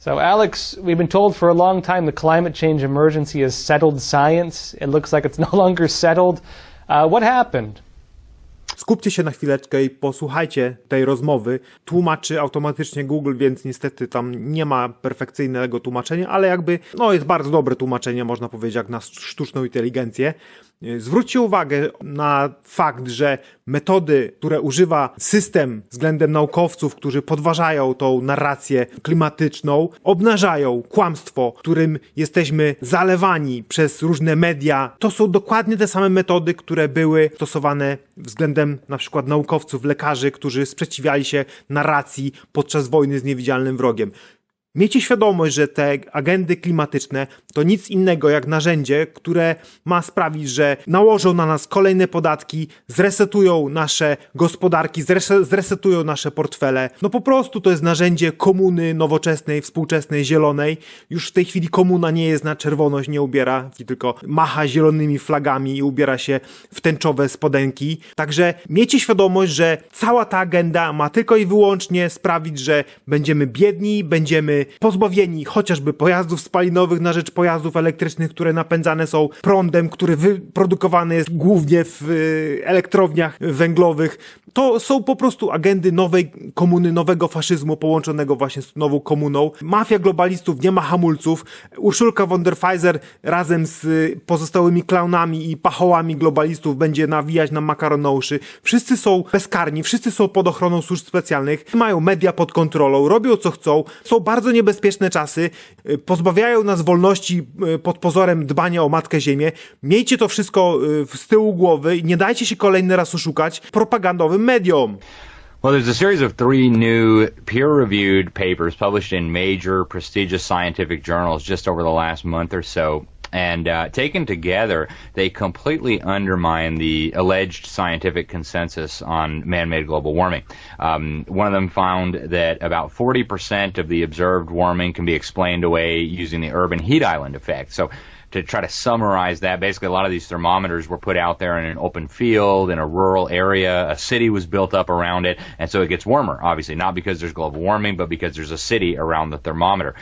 So Alex, we've been told for a long time the climate change emergency is settled science. It looks like it's no longer settled. What happened? Skupcie się na chwileczkę i posłuchajcie tej rozmowy. Tłumaczy automatycznie Google, więc niestety tam nie ma perfekcyjnego tłumaczenia, ale jakby, jest bardzo dobre tłumaczenie, można powiedzieć, jak na sztuczną inteligencję. Zwróćcie uwagę na fakt, że metody, które używa system względem naukowców, którzy podważają tą narrację klimatyczną, obnażają kłamstwo, którym jesteśmy zalewani przez różne media. To są dokładnie te same metody, które były stosowane względem na przykład naukowców, lekarzy, którzy sprzeciwiali się narracji podczas wojny z niewidzialnym wrogiem. Miejcie świadomość, że te agendy klimatyczne to nic innego jak narzędzie, które ma sprawić, że nałożą na nas kolejne podatki, zresetują nasze gospodarki, zresetują nasze portfele. Po prostu to jest narzędzie komuny nowoczesnej, współczesnej, zielonej. Już w tej chwili komuna nie jest na czerwoność, nie ubiera, tylko macha zielonymi flagami i ubiera się w tęczowe spodenki. Także miejcie świadomość, że cała ta agenda ma tylko i wyłącznie sprawić, że będziemy biedni, będziemy pozbawieni chociażby pojazdów spalinowych na rzecz pojazdów elektrycznych, które napędzane są prądem, który wyprodukowany jest głównie w elektrowniach węglowych. To są po prostu agendy nowej komuny, nowego faszyzmu połączonego właśnie z nową komuną. Mafia globalistów nie ma hamulców. Urszulka von der Pfizer razem z pozostałymi klaunami i pachołami globalistów będzie nawijać na makaronouszy. Wszyscy są bezkarni, wszyscy są pod ochroną służb specjalnych, mają media pod kontrolą, robią co chcą. Są bardzo niebezpieczne czasy, pozbawiają nas wolności pod pozorem dbania o Matkę Ziemię. Miejcie to wszystko z tyłu głowy i nie dajcie się kolejny raz oszukać propagandowym mediom. Well, there's a series of 3 new peer-reviewed papers published in major prestigious scientific journals just over the last month or so. And taken together, they completely undermine the alleged scientific consensus on man-made global warming. One of them found that about 40% of the observed warming can be explained away using the urban heat island effect. So to try to summarize that, basically a lot of these thermometers were put out there in an open field, in a rural area, a city was built up around it, and so it gets warmer, obviously, not because there's global warming, but because there's a city around the thermometer.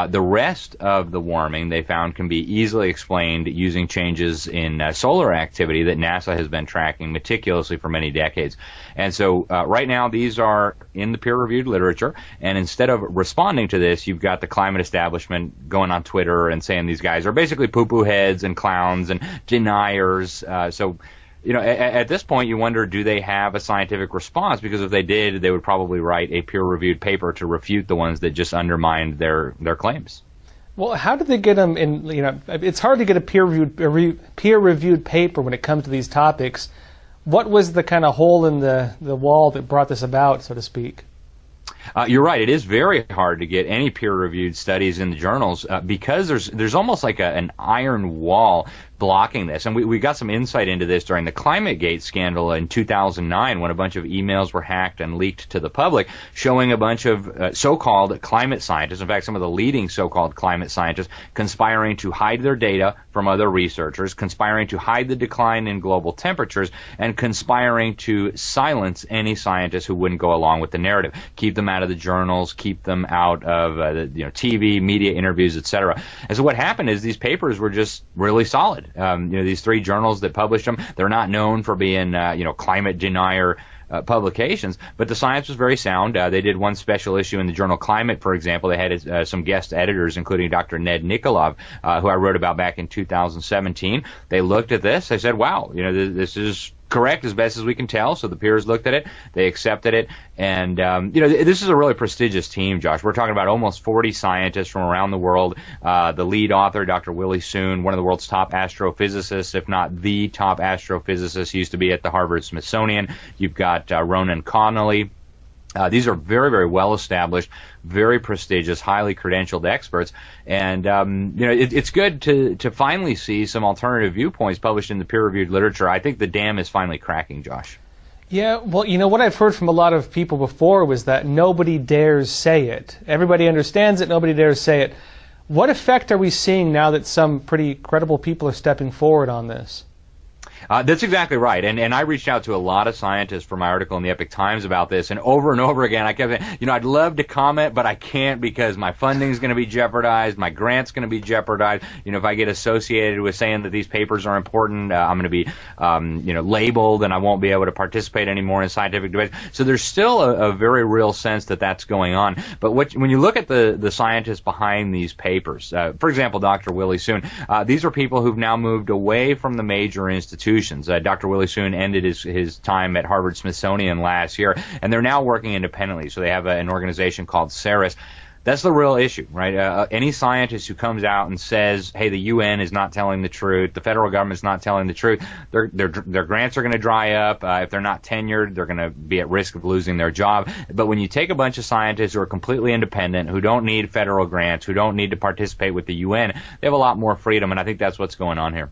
The rest of the warming, they found, can be easily explained using changes in solar activity that NASA has been tracking meticulously for many decades. And so right now, these are in the peer-reviewed literature, and instead of responding to this, you've got the climate establishment going on Twitter and saying these guys are basically poo-poo heads and clowns and deniers. At this point, you wonder, do they have a scientific response? Because if they did, they would probably write a peer-reviewed paper to refute the ones that just undermined their claims. Well, how did they get them in? It's hard to get a peer-reviewed paper when it comes to these topics. What was the kind of hole in the wall that brought this about, so to speak? You're right. It is very hard to get any peer-reviewed studies in the journals because there's almost like an iron wall blocking this. And we got some insight into this during the ClimateGate scandal in 2009 when a bunch of emails were hacked and leaked to the public showing a bunch of so-called climate scientists, in fact, some of the leading so-called climate scientists, conspiring to hide their data from other researchers, conspiring to hide the decline in global temperatures, and conspiring to silence any scientists who wouldn't go along with the narrative. Keep them out of the journals, keep them out of TV, media interviews, etc. And so what happened is these papers were just really solid. These 3 journals that published them, they're not known for being, climate denier publications, but the science was very sound. They did one special issue in the journal Climate, for example. They had some guest editors, including Dr. Ned Nikolov, who I wrote about back in 2017. They looked at this. They said, wow, this is correct as best as we can tell. So the peers looked at it, they accepted it, and this is a really prestigious team, Josh. We're talking about almost 40 scientists from around the world. The lead author, Dr. Willie Soon, one of the world's top astrophysicists, if not the top astrophysicist, he used to be at the Harvard Smithsonian. You've got Ronan Connolly. These are very, very well-established, very prestigious, highly credentialed experts, and it's good to finally see some alternative viewpoints published in the peer-reviewed literature. I think the dam is finally cracking, Josh. Yeah, well, what I've heard from a lot of people before was that nobody dares say it. Everybody understands it, nobody dares say it. What effect are we seeing now that some pretty credible people are stepping forward on this? That's exactly right. And I reached out to a lot of scientists for my article in the Epoch Times about this, and over again, I kept saying, I'd love to comment, but I can't because my funding is going to be jeopardized, my grant's going to be jeopardized. If I get associated with saying that these papers are important, I'm going to be, labeled, and I won't be able to participate anymore in scientific debates. So there's still a very real sense that that's going on. But when you look at the scientists behind these papers, for example, Dr. Willie Soon, these are people who've now moved away from the major institutions. Dr. Willie Soon ended his time at Harvard-Smithsonian last year, and they're now working independently. So they have an organization called CERIS. That's the real issue, right? Any scientist who comes out and says, hey, the UN is not telling the truth, the federal government's not telling the truth, their grants are going to dry up. If they're not tenured, they're going to be at risk of losing their job. But when you take a bunch of scientists who are completely independent, who don't need federal grants, who don't need to participate with the UN, they have a lot more freedom, and I think that's what's going on here.